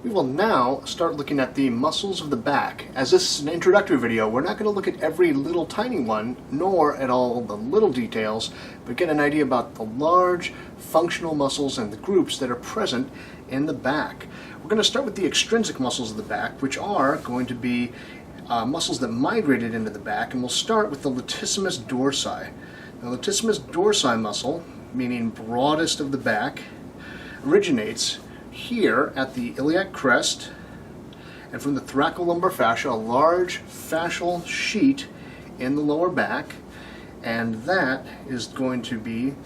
We will now start looking at the muscles of the back. As this is an introductory video, we're not going to look at every little tiny one, nor at all the little details, but get an idea about the large functional muscles and the groups that are present in the back. We're going to start with the extrinsic muscles of the back, which are going to be muscles that migrated into the back, and we'll start with the latissimus dorsi. The latissimus dorsi muscle, meaning broadest of the back, originates here at the iliac crest and from the thoracolumbar fascia, a large fascial sheet in the lower back, and that is going to be,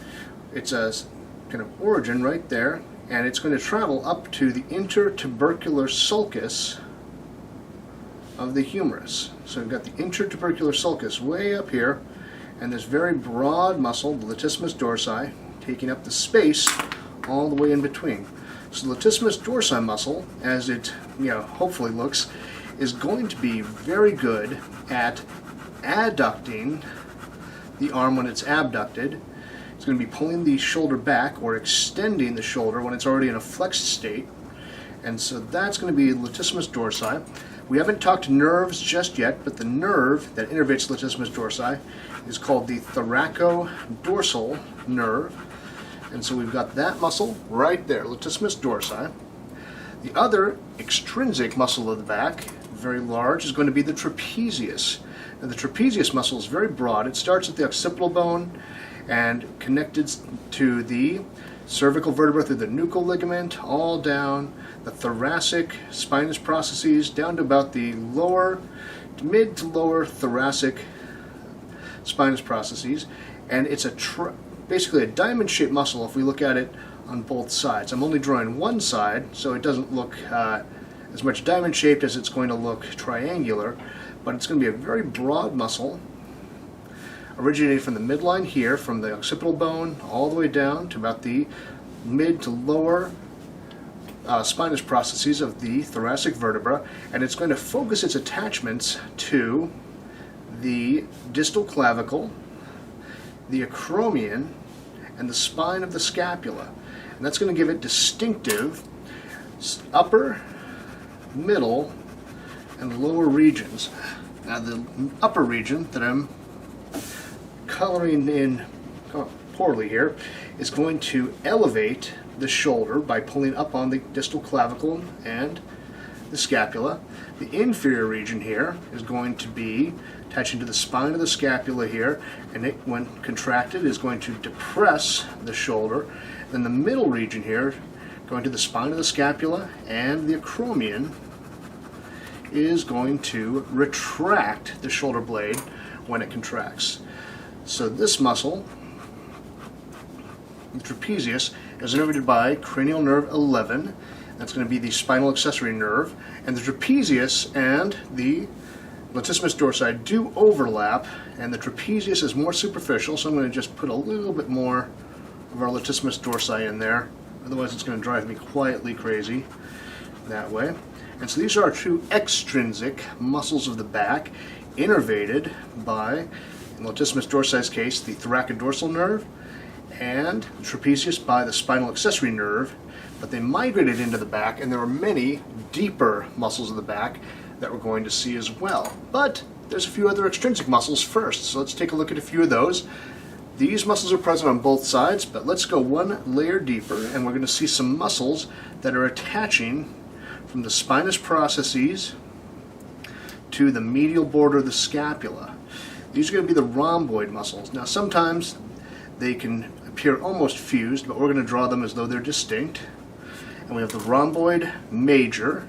it's a kind of origin right there, and it's going to travel up to the intertubercular sulcus of the humerus. So we've got the intertubercular sulcus way up here, and this very broad muscle, the latissimus dorsi, taking up the space all the way in between. So the latissimus dorsi muscle, as it hopefully looks, is going to be very good at adducting the arm when it's abducted. It's going to be pulling the shoulder back or extending the shoulder when it's already in a flexed state. And so that's going to be latissimus dorsi. We haven't talked nerves just yet, but the nerve that innervates latissimus dorsi is called the thoracodorsal nerve. And so we've got that muscle right there, latissimus dorsi. The other extrinsic muscle of the back, very large, is going to be the trapezius. Now the trapezius muscle is very broad. It starts at the occipital bone and connected to the cervical vertebra through the nuchal ligament, all down the thoracic spinous processes, down to about the mid to lower thoracic spinous processes. And it's basically a diamond-shaped muscle if we look at it on both sides. I'm only drawing one side, so it doesn't look as much diamond-shaped as it's going to look triangular, but it's going to be a very broad muscle, originating from the midline here, from the occipital bone, all the way down to about the mid to lower spinous processes of the thoracic vertebra, and it's going to focus its attachments to the distal clavicle, the acromion, and the spine of the scapula. And that's going to give it distinctive upper, middle, and lower regions. Now the upper region that I'm coloring in poorly here is going to elevate the shoulder by pulling up on the distal clavicle and the scapula. The inferior region here is going to be attaching to the spine of the scapula here, and it, when contracted, is going to depress the shoulder. Then the middle region here, going to the spine of the scapula and the acromion, is going to retract the shoulder blade when it contracts. So this muscle, the trapezius, is innervated by cranial nerve 11. That's going to be the spinal accessory nerve, and the trapezius and the latissimus dorsi do overlap, and the trapezius is more superficial, so I'm going to just put a little bit more of our latissimus dorsi in there. Otherwise it's going to drive me quietly crazy that way. And so these are our two extrinsic muscles of the back, innervated by, in latissimus dorsi's case, the thoracodorsal nerve, and the trapezius by the spinal accessory nerve. But they migrated into the back, and there are many deeper muscles of the back that we're going to see as well. But there's a few other extrinsic muscles first, so let's take a look at a few of those. These muscles are present on both sides, but let's go one layer deeper, and we're going to see some muscles that are attaching from the spinous processes to the medial border of the scapula. These are going to be the rhomboid muscles. Now sometimes they can appear almost fused, but we're going to draw them as though they're distinct. And we have the rhomboid major,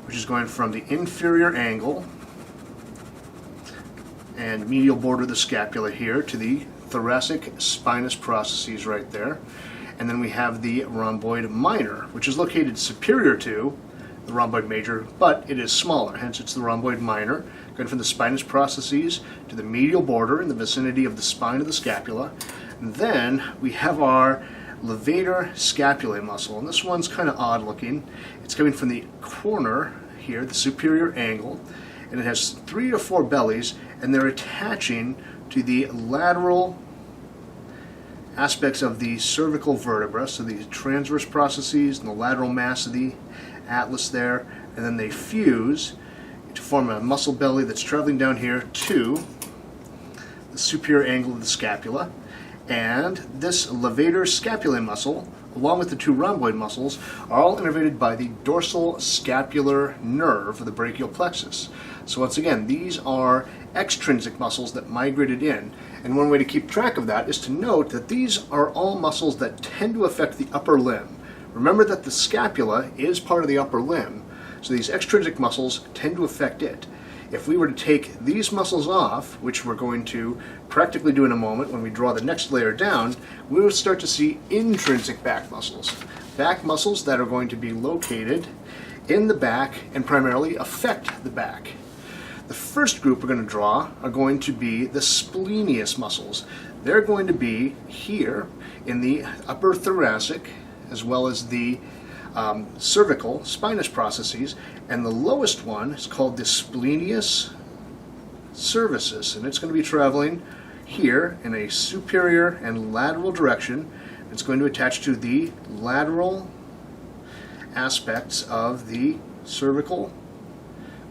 which is going from the inferior angle and medial border of the scapula here to the thoracic spinous processes right there. And then we have the rhomboid minor, which is located superior to the rhomboid major, but it is smaller, hence it's the rhomboid minor, going from the spinous processes to the medial border in the vicinity of the spine of the scapula. And then we have our levator scapulae muscle, and this one's kind of odd looking. It's coming from the corner here, the superior angle, and it has 3 to 4 bellies, and they're attaching to the lateral aspects of the cervical vertebra, so the transverse processes and the lateral mass of the atlas there, and then they fuse to form a muscle belly that's traveling down here to the superior angle of the scapula. And this levator scapulae muscle, along with the two rhomboid muscles, are all innervated by the dorsal scapular nerve of the brachial plexus. So once again, these are extrinsic muscles that migrated in. And one way to keep track of that is to note that these are all muscles that tend to affect the upper limb. Remember that the scapula is part of the upper limb, so these extrinsic muscles tend to affect it. If we were to take these muscles off, which we're going to practically do in a moment when we draw the next layer down, we will start to see intrinsic back muscles. Back muscles that are going to be located in the back and primarily affect the back. The first group we're going to draw are going to be the splenius muscles. They're going to be here in the upper thoracic as well as the cervical spinous processes, and the lowest one is called the splenius cervicis, and it's going to be traveling here in a superior and lateral direction. It's going to attach to the lateral aspects of the cervical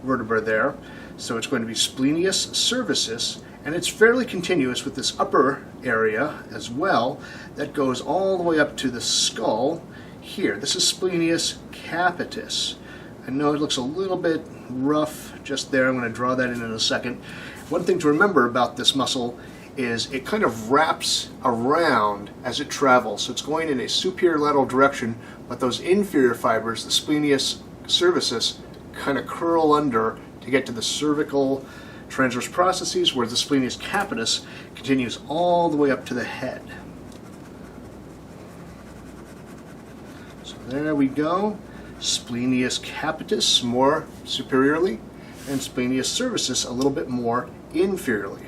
vertebra there. So it's going to be splenius cervicis, and it's fairly continuous with this upper area as well that goes all the way up to the skull here. This is splenius capitis. I know it looks a little bit rough just there. I'm going to draw that in a second. One thing to remember about this muscle is it kind of wraps around as it travels. So it's going in a superior lateral direction, but those inferior fibers, the splenius cervicis, kind of curl under to get to the cervical transverse processes, where the splenius capitis continues all the way up to the head. So there we go. Splenius capitis more superiorly, and splenius cervicis a little bit more inferiorly.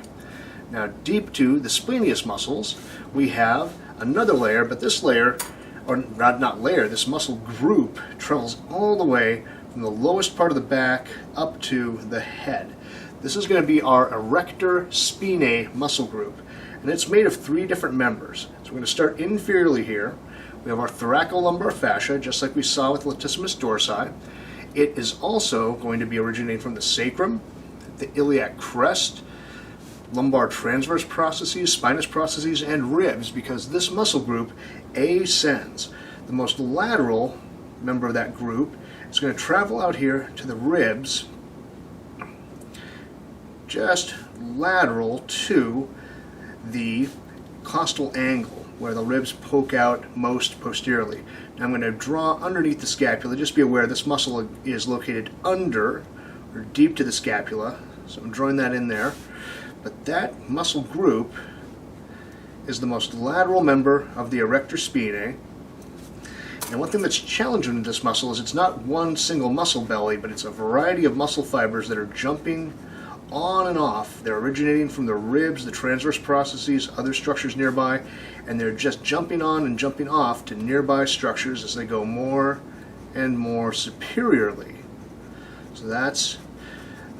Now, deep to the splenius muscles, we have another layer, but this layer, or not layer, this muscle group travels all the way from the lowest part of the back up to the head. This is going to be our erector spinae muscle group, and it's made of three different members. So we're going to start inferiorly here. We have our thoracolumbar fascia, just like we saw with latissimus dorsi. It is also going to be originating from the sacrum, the iliac crest, lumbar transverse processes, spinous processes, and ribs, because this muscle group ascends. The most lateral member of that group is going to travel out here to the ribs, just lateral to the costal angle, where the ribs poke out most posteriorly. Now I'm going to draw underneath the scapula. Just be aware this muscle is located under or deep to the scapula, so I'm drawing that in there. But that muscle group is the most lateral member of the erector spinae. And one thing that's challenging with this muscle is it's not one single muscle belly, but it's a variety of muscle fibers that are jumping on and off. They're originating from the ribs, the transverse processes, other structures nearby, and they're just jumping on and jumping off to nearby structures as they go more and more superiorly. So that's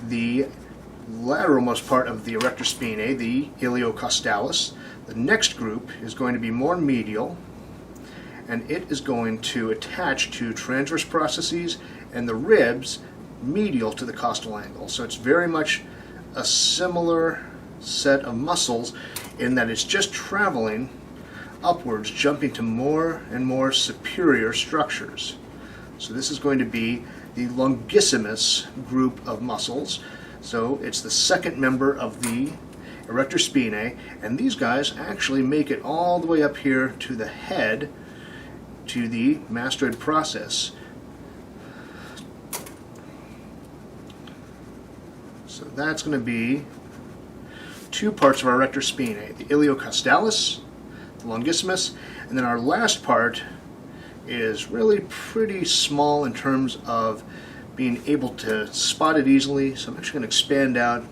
the lateralmost part of the erector spinae, the iliocostalis. The next group is going to be more medial, and it is going to attach to transverse processes and the ribs medial to the costal angle. So it's very much a similar set of muscles in that it's just traveling upwards, jumping to more and more superior structures. So this is going to be the longissimus group of muscles. So it's the second member of the erector spinae, and these guys actually make it all the way up here to the head, to the mastoid process. So that's going to be two parts of our erector spinae, the iliocostalis, the longissimus, and then our last part is really pretty small in terms of being able to spot it easily. So I'm actually going to expand out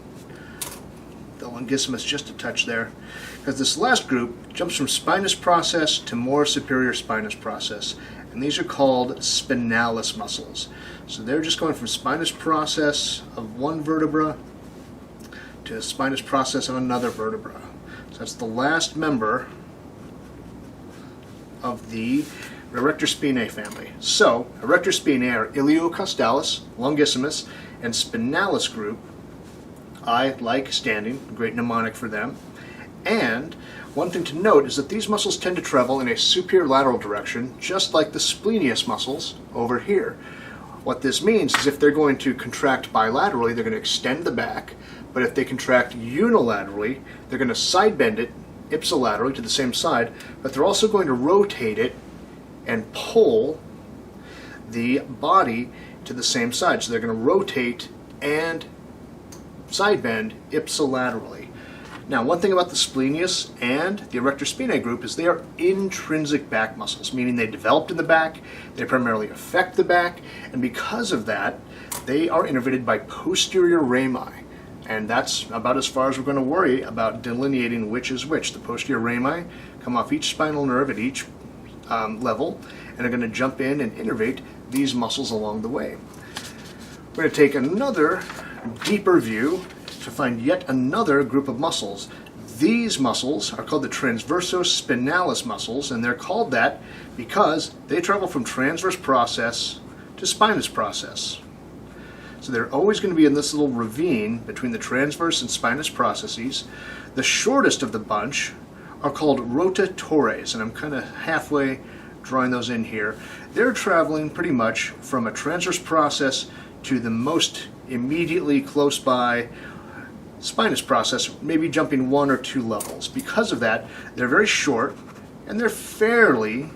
the longissimus just a touch there, because this last group jumps from spinous process to more superior spinous process, and these are called spinalis muscles. So they're just going from spinous process of one vertebra to spinous process of another vertebra. So that's the last member of the erector spinae family. So, erector spinae are iliocostalis, longissimus, and spinalis group. I like standing, a great mnemonic for them. And one thing to note is that these muscles tend to travel in a superior lateral direction, just like the splenius muscles over here. What this means is if they're going to contract bilaterally, they're going to extend the back, but if they contract unilaterally, they're going to side bend it ipsilaterally to the same side, but they're also going to rotate it and pull the body to the same side. So they're going to rotate and side bend ipsilaterally. Now, one thing about the splenius and the erector spinae group is they are intrinsic back muscles, meaning they developed in the back, they primarily affect the back, and because of that, they are innervated by posterior rami. And that's about as far as we're going to worry about delineating which is which. The posterior rami come off each spinal nerve at each level and are going to jump in and innervate these muscles along the way. We're going to take another deeper view to find yet another group of muscles. These muscles are called the transversospinalis muscles, and they're called that because they travel from transverse process to spinous process. So they're always going to be in this little ravine between the transverse and spinous processes. The shortest of the bunch are called rotatores, and I'm kind of halfway drawing those in here. They're traveling pretty much from a transverse process to the most immediately close by spinous process, maybe jumping 1 or 2 levels. Because of that, they're very short and they're fairly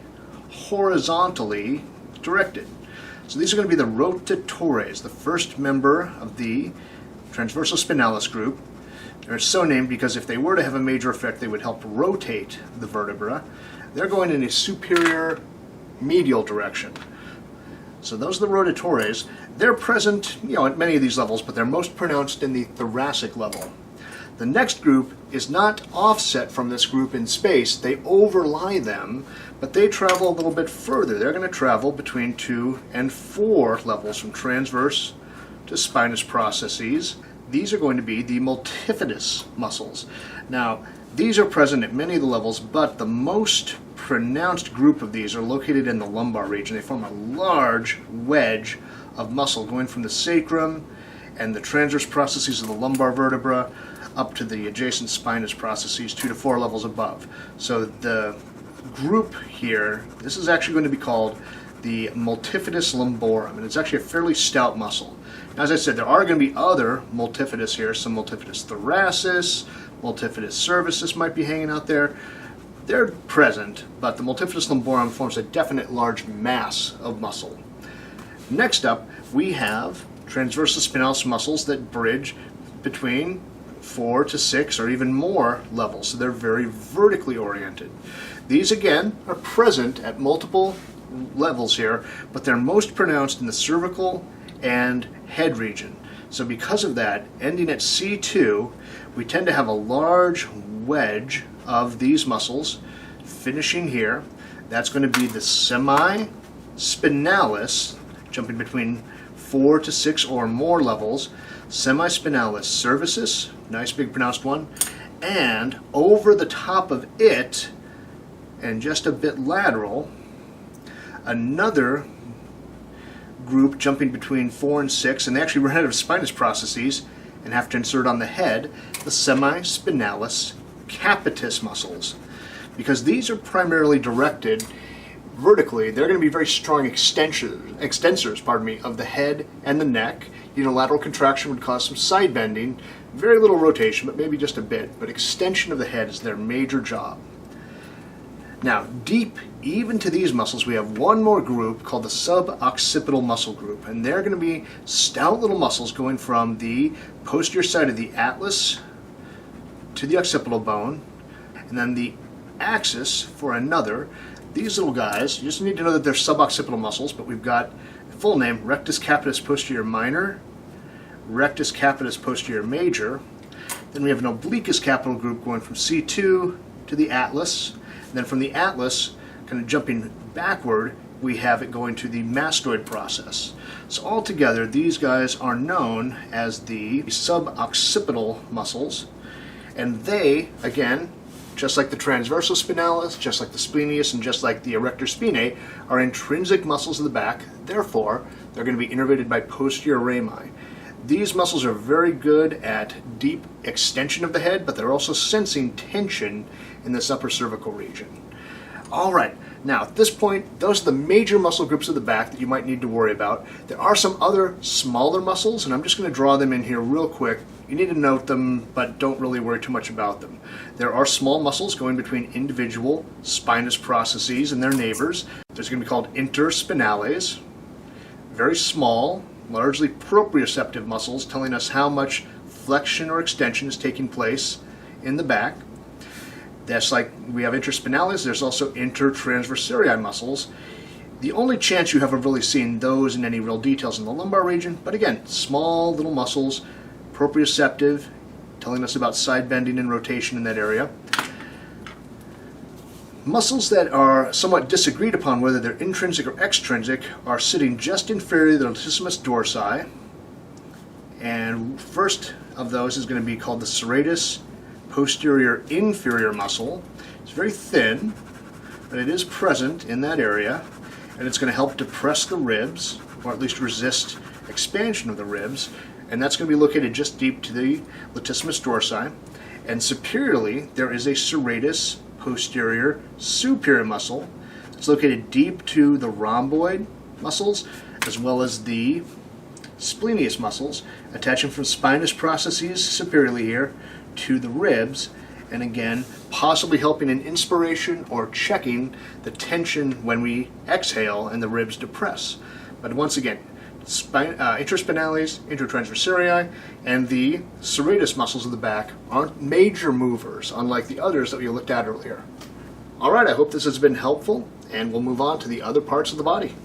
horizontally directed. So these are going to be the rotatores, the first member of the transversospinalis group. They're so named because if they were to have a major effect, they would help rotate the vertebra. They're going in a superior medial direction. So those are the rotatores. They're present, at many of these levels, but they're most pronounced in the thoracic level. The next group is not offset from this group in space. They overlie them, but they travel a little bit further. They're going to travel between 2 and 4 levels from transverse to spinous processes. These are going to be the multifidus muscles. Now, these are present at many of the levels, but the most pronounced group of these are located in the lumbar region. They form a large wedge of muscle going from the sacrum and the transverse processes of the lumbar vertebra up to the adjacent spinous processes 2 to 4 levels above. So the group here, this is actually going to be called the multifidus lumborum, and it's actually a fairly stout muscle. Now, as I said, there are going to be other multifidus here, some multifidus thoracis, multifidus cervicis might be hanging out there. They're present, but the multifidus lumborum forms a definite large mass of muscle. Next up, we have transversospinalis muscles that bridge between 4 to 6 or even more levels, so they're very vertically oriented. These, again, are present at multiple levels here, but they're most pronounced in the cervical and head region. So because of that, ending at C2, we tend to have a large wedge of these muscles finishing here. That's going to be the semispinalis, jumping between 4 to 6 or more levels, semispinalis cervicis, nice big pronounced one, and over the top of it, and just a bit lateral, another group jumping between 4 and 6, and they actually run out of spinous processes and have to insert on the head the semispinalis capitis muscles. Because these are primarily directed vertically, they're going to be very strong extensors of the head and the neck. Unilateral contraction would cause some side bending, very little rotation, but maybe just a bit. But extension of the head is their major job. Now, deep even to these muscles, we have one more group called the suboccipital muscle group, and they're going to be stout little muscles going from the posterior side of the atlas to the occipital bone, and then the axis for another. These little guys, you just need to know that they're suboccipital muscles, but we've got full name, rectus capitis posterior minor, rectus capitis posterior major. Then we have an obliquus capital group going from C2 to the atlas. And then from the atlas, kind of jumping backward, we have it going to the mastoid process. So altogether, these guys are known as the suboccipital muscles, and they, again, just like the transversal spinalis, just like the splenius, and just like the erector spinae, are intrinsic muscles of the back. Therefore, they're going to be innervated by posterior rami. These muscles are very good at deep extension of the head, but they're also sensing tension in this upper cervical region. All right, now at this point, those are the major muscle groups of the back that you might need to worry about. There are some other smaller muscles, and I'm just going to draw them in here real quick. You need to note them, but don't really worry too much about them. There are small muscles going between individual spinous processes and their neighbors. There's going to be called interspinales. Very small, largely proprioceptive muscles telling us how much flexion or extension is taking place in the back. That's like we have interspinales, there's also intertransversarii muscles. The only chance you have of really seeing those in any real details in the lumbar region, but again, small little muscles, proprioceptive, telling us about side bending and rotation in that area. Muscles that are somewhat disagreed upon whether they're intrinsic or extrinsic are sitting just inferior to the latissimus dorsi. And first of those is going to be called the serratus posterior inferior muscle. It's very thin, but it is present in that area, and it's going to help depress the ribs, or at least resist expansion of the ribs, and that's going to be located just deep to the latissimus dorsi. And superiorly, there is a serratus posterior superior muscle. It's located deep to the rhomboid muscles, as well as the splenius muscles, attaching from spinous processes superiorly here to the ribs, and again, possibly helping in inspiration or checking the tension when we exhale and the ribs depress. But once again, interspinales, intertransversarii, and the serratus muscles of the back aren't major movers, unlike the others that we looked at earlier. All right, I hope this has been helpful, and we'll move on to the other parts of the body.